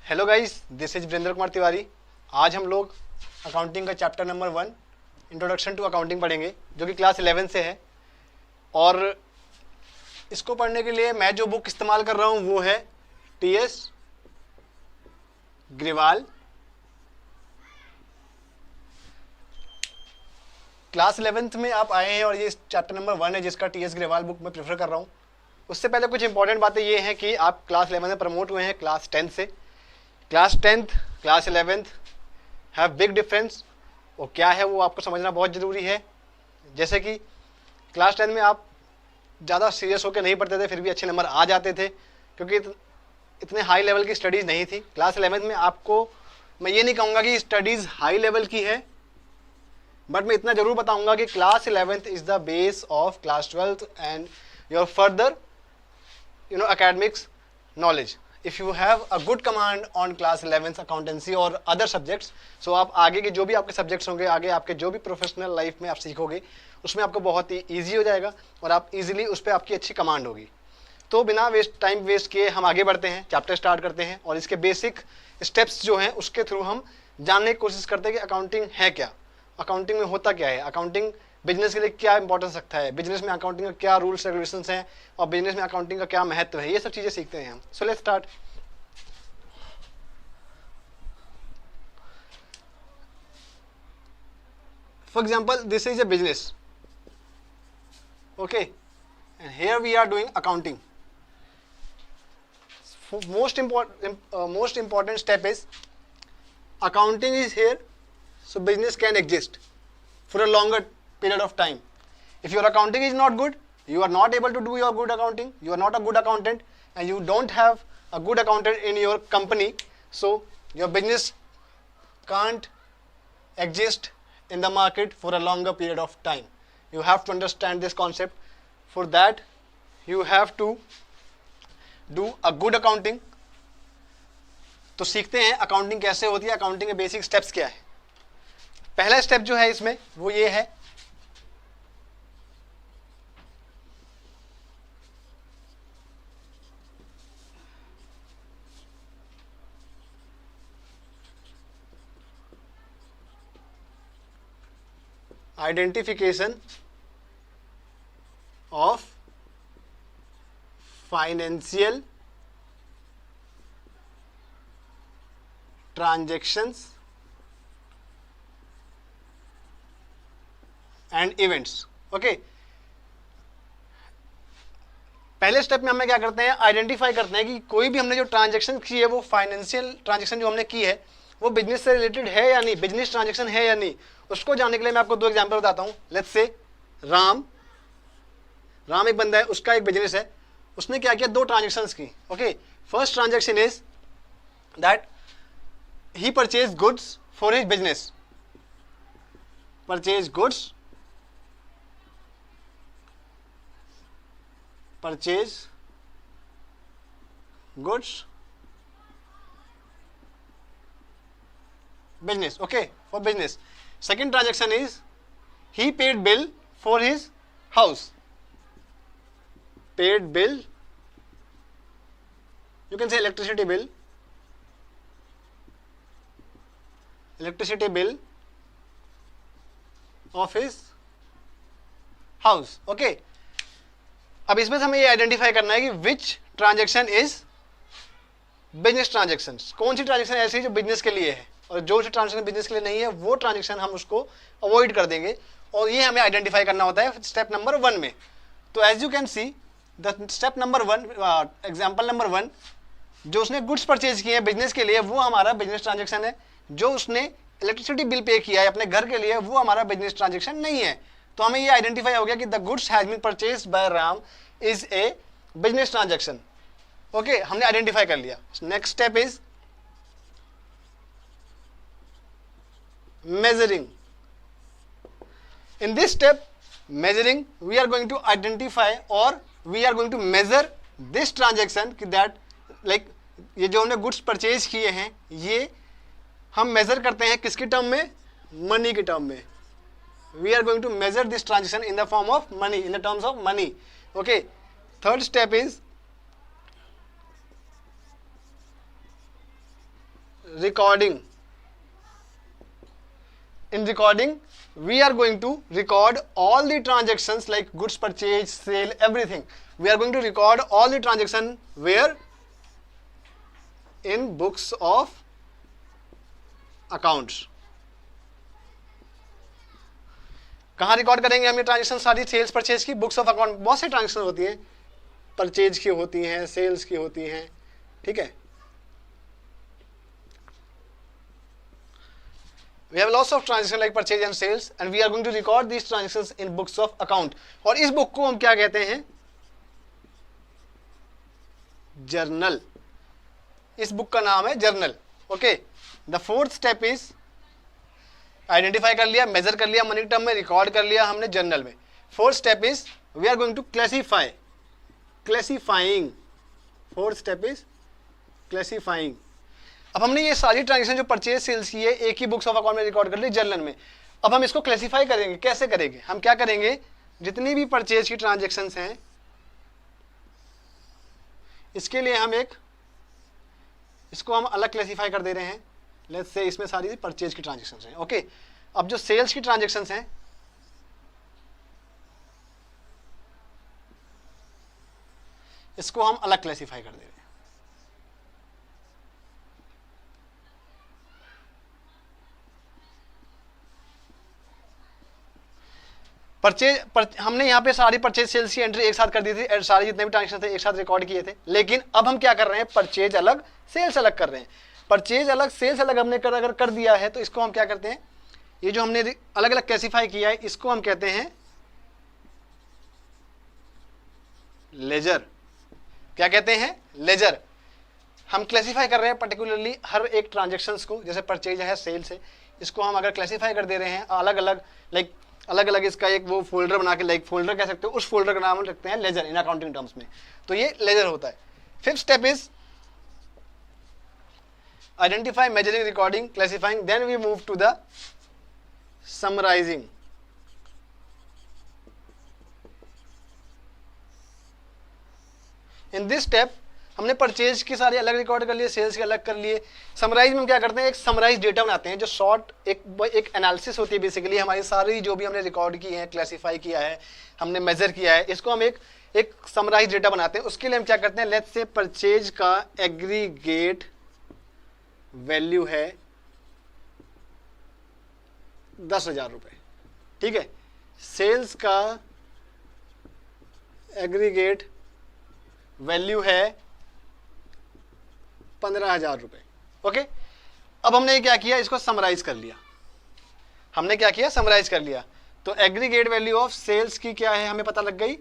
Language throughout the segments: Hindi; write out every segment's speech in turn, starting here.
Hello guys, this is Virendra Kumar Tiwari. आज हम लोग अकाउंटिंग का chapter number 1 introduction to accounting पढ़ेंगे, जो कि क्लास 11 से है। और इसको पढ़ने के लिए मैं जो बुक इस्तेमाल कर रहा हूँ वो है टी.एस. ग्रिवाल। क्लास 11th में आप आए हैं और ये चैप्टर नंबर 1 है जिसका टी.एस. ग्रिवाल बुक मैं प्रेफर कर रहा हूँ। उससे पहले कुछ इंपॉर्टेंट बातें ये हैं कि आप क्लास 11 में प्रमोट हुए हैं क्लास 10 से। Class 10th class 11th have big difference. वो क्या है वो आपको समझना बहुत ज़रूरी है। जैसे कि क्लास 10 में आप ज़्यादा सीरियस होकर नहीं पढ़ते थे, फिर भी अच्छे नंबर आ जाते थे क्योंकि इतने हाई लेवल की स्टडीज़ नहीं थी। क्लास 11th में आपको मैं ये नहीं कहूँगा कि स्टडीज़ हाई लेवल की है, बट मैं इतना ज़रूर बताऊँगा कि class 11th is the base of class 12th and your further academics knowledge. If you have a good command on class 11th accountancy और other subjects, so आप आगे के जो भी आपके subjects होंगे, आगे आपके जो भी प्रोफेशनल लाइफ में आप सीखोगे उसमें आपको बहुत ही ईजी हो जाएगा और आप इजीली उस पर आपकी अच्छी कमांड होगी। तो बिना टाइम वेस्ट किए हम आगे बढ़ते हैं, चैप्टर स्टार्ट करते हैं और इसके बेसिक स्टेप्स जो हैं उसके थ्रू हम जानने की कोशिश करते हैं कि अकाउंटिंग है क्या, अकाउंटिंग में होता क्या है, अकाउंटिंग बिजनेस के लिए क्या इंपॉर्टेंस रखता है, बिजनेस में अकाउंटिंग का क्या रूल्स रेगुलेशंस हैं और बिजनेस में अकाउंटिंग का क्या महत्व है। ये सब चीज़ें सीखते हैं हम। So let's start. For example, this is a business, okay, and here we are doing accounting. Most important step is accounting is here, so business can exist for a longer period of time. If your accounting is not good, you are not able to do your good accounting, you are not a good accountant and you don't have a good accountant in your company, so your business can't exist in the market for a longer period of time. You have to understand this concept. For that you have to do a good accounting. तो सीखते हैं अकाउंटिंग कैसे होती है, अकाउंटिंग के बेसिक स्टेप्स क्या है। पहला स्टेप जो है इसमें वो ये है, identification of financial transactions and events. Okay, पहले स्टेप में हमें क्या करते हैं, आइडेंटिफाई करते हैं कि कोई भी हमने जो ट्रांजैक्शन की है वो फाइनेंशियल ट्रांजैक्शन जो हमने की है वो बिजनेस से रिलेटेड है या नहीं, बिजनेस ट्रांजैक्शन है या नहीं। उसको जानने के लिए मैं आपको दो एग्जांपल बताता हूं। लेट्स से राम एक बंदा है, उसका एक बिजनेस है, उसने क्या किया, दो ट्रांजैक्शंस की। Okay, first transaction is that he purchase goods for his business, purchase goods, purchase goods, business, okay, for business. Second transaction is he paid bill for his house, paid bill, you can say electricity bill of his house, okay. अब इसमें से हमें ये आइडेंटिफाई करना है कि विच ट्रांजैक्शन इज बिजनेस ट्रांजैक्शन, कौन सी ट्रांजैक्शन ऐसी है जो बिजनेस के लिए है और जो सी ट्रांजैक्शन बिजनेस के लिए नहीं है वो ट्रांजैक्शन हम उसको अवॉइड कर देंगे। और ये हमें आइडेंटिफाई करना होता है स्टेप नंबर 1 में। तो as you can see the step number 1, example number 1, जो उसने गुड्स परचेज किए हैं बिजनेस के लिए वो हमारा बिजनेस ट्रांजेक्शन है। जो उसने इलेक्ट्रिसिटी बिल पे किया है अपने घर के लिए वो हमारा बिजनेस ट्रांजेक्शन नहीं है। तो हमें ये आइडेंटिफाई हो गया कि the goods has been purchased by Ram is a business transaction. Okay, हमने आइडेंटिफाई कर लिया। Next step is measuring. In this step measuring we are going to identify और we are going to measure this transaction कि दैट लाइक ये जो हमने गुड्स परचेज किए हैं ये हम मेजर करते हैं किसकी टर्म में, मनी की टर्म में। we are going to measure this transaction in the form of money, in the terms of money. Okay, third step is recording. In recording, we are going to record all the transactions like goods purchase, sale, everything. We are going to record all the transaction where? In books of accounts. कहाँ रिकॉर्ड करेंगे हम ये ट्रांजेक्शन सारी? सेल्स परचेज की बुक्स ऑफ अकाउंट. बहुत सी ट्रांजेक्शन होती है, परचेज की होती हैं, सेल्स की होती हैं, ठीक है. We have lots of transactions like purchase and sales and we are going to record these transactions in books of account. और इस बुक को हम क्या कहते हैं? जर्नल. इस बुक का नाम है journal. Okay. The fourth step is identify कर लिया, मेजर कर लिया, मनी टर्म में रिकॉर्ड कर लिया हमने जर्नल में. Fourth step is we are going to classify. Classifying. Fourth step is classifying. अब हमने ये सारी ट्रांजेक्शन जो परचेज सेल्स की है एक ही बुक्स ऑफ अकाउंट में रिकॉर्ड कर ली जर्नल में. अब हम इसको क्लासीफाई करेंगे. कैसे करेंगे? हम क्या करेंगे, जितनी भी परचेज की ट्रांजेक्शन्स हैं इसके लिए हम इसको हम अलग क्लासीफाई कर दे रहे हैं. लेट्स से इसमें सारी परचेज की ट्रांजेक्शन्स हैं. ओके. अब जो सेल्स की ट्रांजेक्शन्स हैं इसको हम अलग क्लासीफाई कर दे रहे हैं. हमने यहाँ पे सारी परचेज सेल्स की एंट्री एक साथ कर दी थी, सारे जितने भी ट्रांजेक्शन थे एक साथ रिकॉर्ड किए थे. लेकिन अब हम क्या कर रहे हैं, परचेज अलग सेल्स अलग कर रहे हैं. परचेज अलग सेल्स अलग हमने अगर कर दिया है तो इसको हम क्या करते हैं, ये जो हमने अलग अलग क्लासीफाई किया है इसको हम कहते हैं लेजर. क्या कहते हैं? लेजर. हम क्लासीफाई कर रहे हैं पर्टिकुलरली हर एक ट्रांजेक्शन्स को, जैसे परचेज है, सेल्स है, इसको हम अगर क्लासीफाई कर दे रहे हैं अलग अलग, लाइक अलग अलग इसका एक वो फोल्डर बना के, लाइक फोल्डर कह सकते हो, उस फोल्डर का नाम हम रखते हैं लेजर इन अकाउंटिंग टर्म्स में. तो ये लेजर होता है. Fifth step is identify, measuring, recording, classifying. Then we move to the summarising. In this step हमने परचेज की सारे अलग रिकॉर्ड कर लिए, सेल्स के अलग कर लिए. समराइज में हम क्या करते हैं, एक समराइज डेटा बनाते हैं जो शॉर्ट एक एनालिसिस होती है. बेसिकली हमारी सारी जो भी हमने रिकॉर्ड की है, क्लासीफाई किया है, हमने मेजर किया है, इसको हम एक समराइज डेटा बनाते हैं. उसके लिए हम क्या करते हैं, लेट्स से परचेज का एग्रीगेट वैल्यू है 10,000 रुपये, ठीक है. सेल्स का एग्रीगेट वैल्यू है 15,000 रुपये. ओके. अब हमने क्या किया, इसको समराइज कर लिया. हमने क्या किया, समराइज कर लिया. तो एग्रीगेट वैल्यू ऑफ सेल्स की क्या है हमें पता लग गई,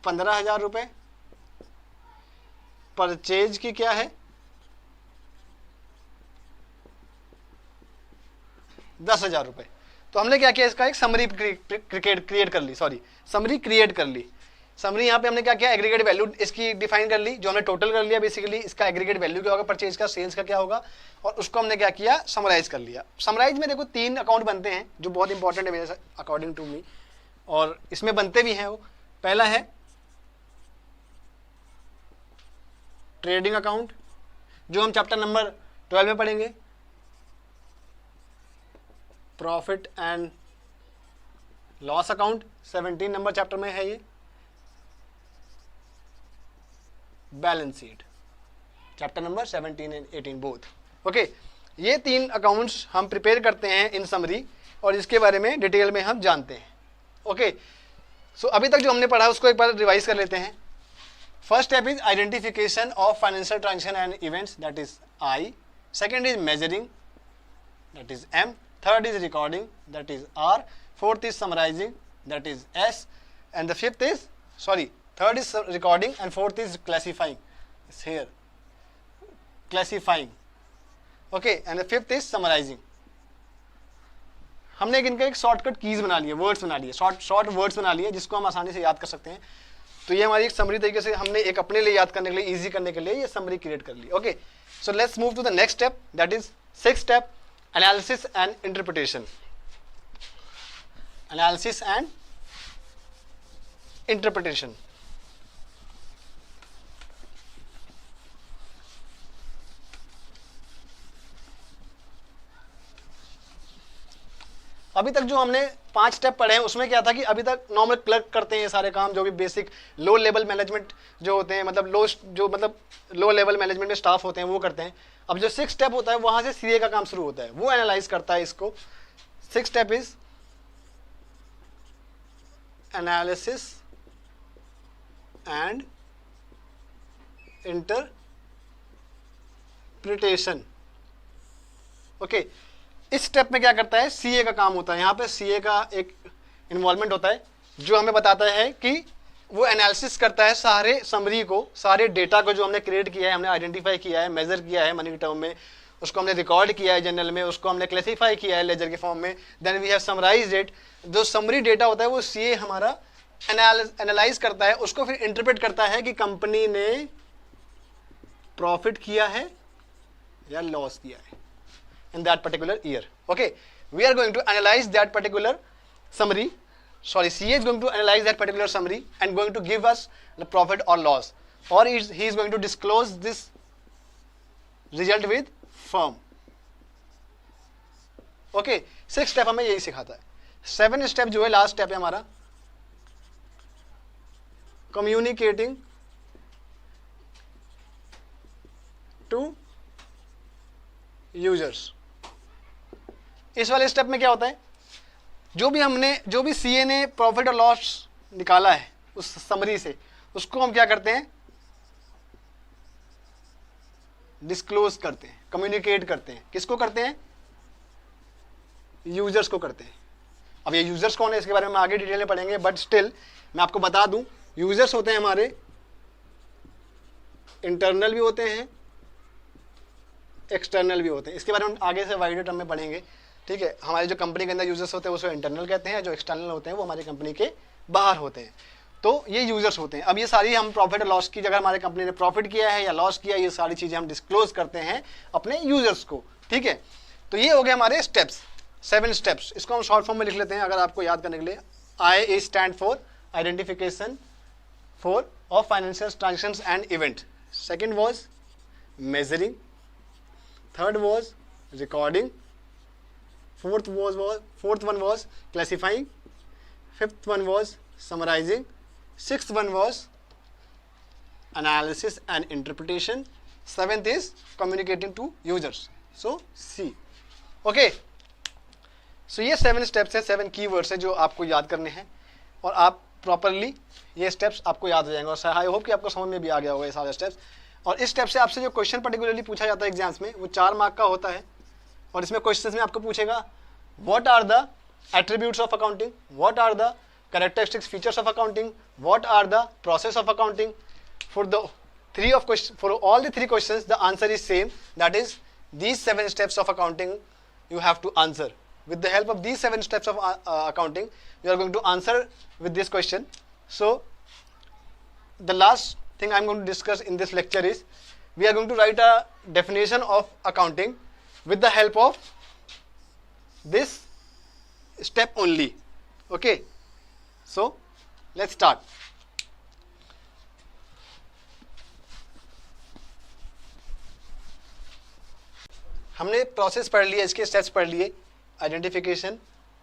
15,000 रुपये. परचेज की क्या है, 10,000 रुपये. तो हमने क्या किया, इसका एक समरी क्रिएट कर ली, समरी क्रिएट कर ली. समरी यहाँ पे हमने क्या किया, एग्रीगेट वैल्यू इसकी डिफाइन कर ली, जो हमने टोटल कर लिया. बेसिकली इसका एग्रीगेट वैल्यू क्या होगा, परचेज का, सेल्स का क्या होगा, और उसको हमने क्या किया, समराइज कर लिया. समराइज में देखो 3 अकाउंट बनते हैं जो बहुत इंपॉर्टेंट है मेरे अकॉर्डिंग टू मी, और इसमें बनते भी हैं वो. पहला है ट्रेडिंग अकाउंट जो हम चैप्टर नंबर 12 में पढ़ेंगे. Profit and loss account 17 number chapter में है ये. Balance sheet chapter number 17 and 18 both. Okay. ये 3 अकाउंट्स हम प्रिपेयर करते हैं इन समरी, और इसके बारे में डिटेल में हम जानते हैं. ओके. सो अभी तक जो हमने पढ़ा उसको एक बार रिवाइज कर लेते हैं. First step is identification of financial transaction and events, that is I. Second is measuring, that is M. Third is recording, that is R. Fourth is summarising, that is S. And the fifth is third is recording and fourth is classifying. It's here, classifying. Okay. And the fifth is summarizing. हमने इनका एक शॉर्टकट कीज बना लिए, वर्ड्स बना लिए, शॉर्ट वर्ड्स बना लिए जिसको हम आसानी से याद कर सकते हैं. तो ये हमारी एक समरी तरीके से हमने एक अपने लिए याद करने के लिए, इजी करने के लिए ये समरी क्रिएट कर ली. Okay. So let's move to the next step, that is 6th step, analysis and interpretation. Analysis and interpretation. अभी तक जो हमने 5 स्टेप पढ़े हैं उसमें क्या था कि अभी तक नॉर्मल क्लर्क करते हैं ये सारे काम, जो भी बेसिक लो लेवल मैनेजमेंट जो होते हैं, मतलब लो लेवल मैनेजमेंट में स्टाफ होते हैं वो करते हैं। अब जो 6 स्टेप होता है वहां से सीए का काम शुरू होता है, वो एनालाइज करता है इसको। 6 step is analysis and interpretation. Okay, इस स्टेप में क्या करता है, सीए का काम होता है। यहाँ पे सीए का एक इन्वॉल्वमेंट होता है जो हमें बताता है कि वो एनालिसिस करता है सारे समरी को, सारे डेटा को जो हमने क्रिएट किया है, हमने आइडेंटिफाई किया है, मेजर किया है मनी के टर्म में, उसको हमने रिकॉर्ड किया है जर्नल में, उसको हमने क्लासिफाई किया है लेजर के फॉर्म में, then we have summarised it. जो समरी डेटा होता है वो सीए हमारा एनालाइज करता है, उसको फिर इंटरप्रेट करता है कि कंपनी ने प्रॉफिट किया है या लॉस किया है in that particular year. Okay, we are going to analyze that particular summary. Sorry, CA is going to analyze that particular summary and going to give us the profit or loss, or he is going to disclose this result with firm. Okay, 6 step हमें यही सिखाता है। 7 step जो है लास्ट स्टेप है हमारा, communicating to users। इस वाले स्टेप में क्या होता है, जो भी सीए ने प्रॉफिट और लॉस निकाला है उस समरी से, उसको हम क्या करते हैं, डिस्क्लोज करते हैं, कम्युनिकेट करते हैं। किसको करते हैं, यूजर्स को करते हैं। अब ये यूजर्स कौन है इसके बारे में आगे डिटेल में पढ़ेंगे, बट स्टिल मैं आपको बता दूं, यूजर्स होते हैं हमारे इंटरनल भी होते हैं, एक्सटर्नल भी होते हैं। इसके बारे में आगे से वाइडर टर्म में पढ़ेंगे, ठीक है। हमारे जो कंपनी के अंदर यूजर्स होते हैं उसको इंटरनल कहते हैं, जो एक्सटर्नल होते हैं वो हमारी कंपनी के बाहर होते हैं। तो ये यूजर्स होते हैं। अब ये सारी हम प्रॉफिट और लॉस की जगह हमारे कंपनी ने प्रॉफिट किया है या लॉस किया, ये सारी चीजें हम डिस्क्लोज करते हैं अपने यूजर्स को, ठीक है। तो ये हो गए हमारे स्टेप्स, 7 स्टेप्स। इसको हम शॉर्ट फॉर्म में लिख लेते हैं अगर आपको याद करने के लिए। I is stand for identification for of financial transactions and event. Second was measuring, third was recording, fourth one was classifying, fifth one was summarizing, sixth one was analysis and interpretation, seventh is communicating to users. So C. Okay, so ये 7 steps है, 7 keywords है जो आपको याद करने हैं और आप प्रॉपरली ये स्टेप्स आपको याद हो जाएंगे। और आई होप कि आपको समझ में भी आ गया होगा ये सारे स्टेप्स। और इस स्टेप से आपसे जो क्वेश्चन पर्टिकुलरली पूछा जाता है एग्जाम्स में, वो 4 मार्क का होता है। और इसमें क्वेश्चंस में आपको पूछेगा what are the attributes of accounting, what are the characteristics features of accounting, what are the process of accounting. For all the 3 questions the answer is same, that is these 7 steps of accounting you have to answer. With the help of these 7 steps of accounting, you are going to answer with this question. So the last thing I'm going to discuss in this lecture is we are going to write a definition of accounting with the help of this step only. Okay, so let's start. हमने प्रोसेस पढ़ लिया, इसके स्टेप्स पढ़ लिए। Identification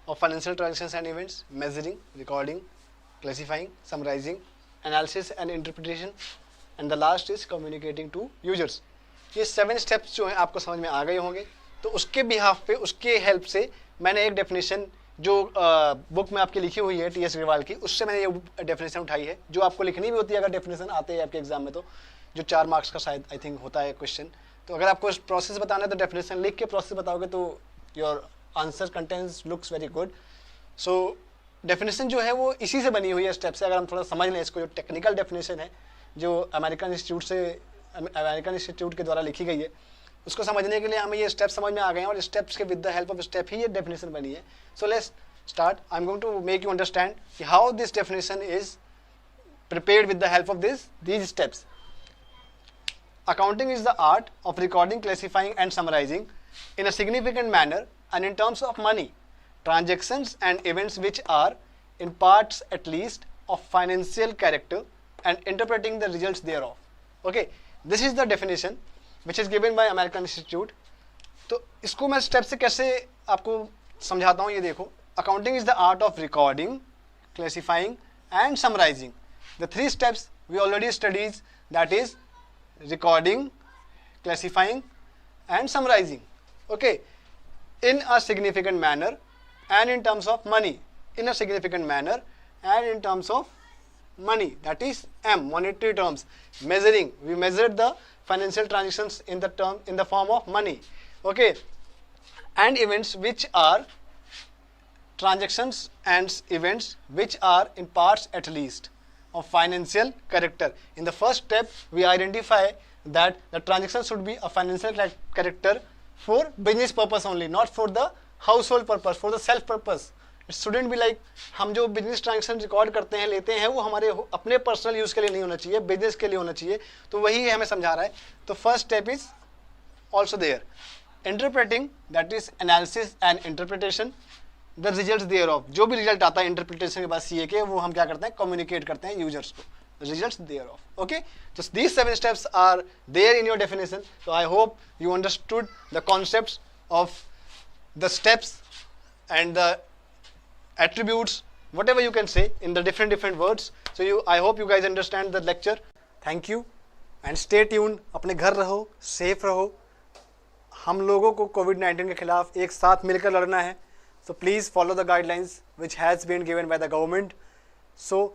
of financial transactions and events, measuring, recording, classifying, summarising, analysis and interpretation, and the last is communicating to users. ये 7 स्टेप्स जो हैं आपको समझ में आ गए होंगे। तो उसके बिहाफ पे, उसके हेल्प से मैंने एक डेफिनेशन जो बुक में आपकी लिखी हुई है टीएस ग्रेवाल की, उससे मैंने ये डेफिनेशन उठाई है, जो आपको लिखनी भी होती है अगर डेफिनेशन आते हैं आपके एग्जाम में, तो जो 4 मार्क्स का शायद आई थिंक होता है क्वेश्चन। तो अगर आपको प्रोसेस बताना है तो डेफिनेशन लिख के प्रोसेस बताओगे तो your answer contents looks very good. So definition जो है वो इसी से बनी हुई है स्टेप से। अगर हम थोड़ा समझ लें इसको, जो टेक्निकल डेफिनेशन है जो अमेरिकन इंस्टीट्यूट के द्वारा लिखी गई है, उसको समझने के लिए हमें ये स्टेप समझ में आ गए हैं और स्टेप्स के with the help of step ही ये डेफिनेशन बनी है। So let's start. I am going to make you understand how this definition is prepared with the help of these steps. Accounting is the art of recording, classifying and summarizing in a significant manner and in terms of money, transactions and events which are in parts at least of financial character and interpreting the results thereof. Okay, this is the definition which is given by American Institute. तो इसको मैं स्टेप से कैसे आपको समझाता हूँ, ये देखो। accounting is the art of recording, classifying and summarizing. The three steps we already studied, that is recording, classifying and summarizing. Okay, in a significant manner and in terms of money. In a significant manner and in terms of money, that is M, monetary terms. Measuring, we measured the financial transactions in the form of money. Okay, and events which are transactions and events which are in parts at least of financial character. In the first step, we identify that the transaction should be a financial character for business purpose only, not for the household purpose, for the self purpose. It shouldn't be like हम जो बिजनेस ट्रांजेक्शन रिकॉर्ड करते हैं, लेते हैं, वो हमारे अपने पर्सनल यूज के लिए नहीं होना चाहिए, बिजनेस के लिए होना चाहिए. तो वही हमें समझा रहा है. तो first step is also there. Interpreting, that is analysis and interpretation the results thereof. जो भी रिजल्ट आता है इंटरप्रिटेशन के बाद सीए के, वो हम क्या करते हैं, कम्युनिकेट करते हैं यूजर्स को. Results thereof. Okay, so these 7 steps are there in your definition. So I hope you understood the concepts of the steps and the attributes, whatever you can say in the different words. So I hope you guys understand the lecture. Thank you and stay tuned. अपने घर रहो, safe रहो. हम लोगों को कोविड-19 के खिलाफ एक साथ मिलकर लड़ना है. So please follow the guidelines which has been given by the government. So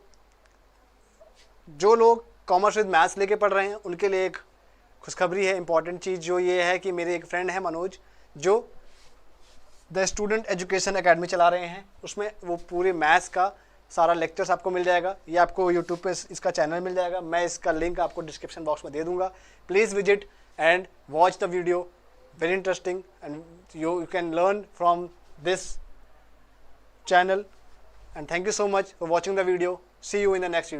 जो लोग कॉमर्स विद मैथ्स लेके पढ़ रहे हैं, उनके लिए एक खुशखबरी है. इंपॉर्टेंट चीज़ जो ये है कि मेरे एक फ्रेंड है मनोज, जो द स्टूडेंट एजुकेशन एकेडमी चला रहे हैं. उसमें वो पूरे मैथ्स का सारा लेक्चर्स आपको मिल जाएगा. ये आपको यूट्यूब पे इसका चैनल मिल जाएगा. मैं इसका लिंक आपको डिस्क्रिप्शन बॉक्स में दे दूंगा. Please visit and watch the video. Very interesting and you can learn from this channel. And thank you so much for watching the video. See you in the next video.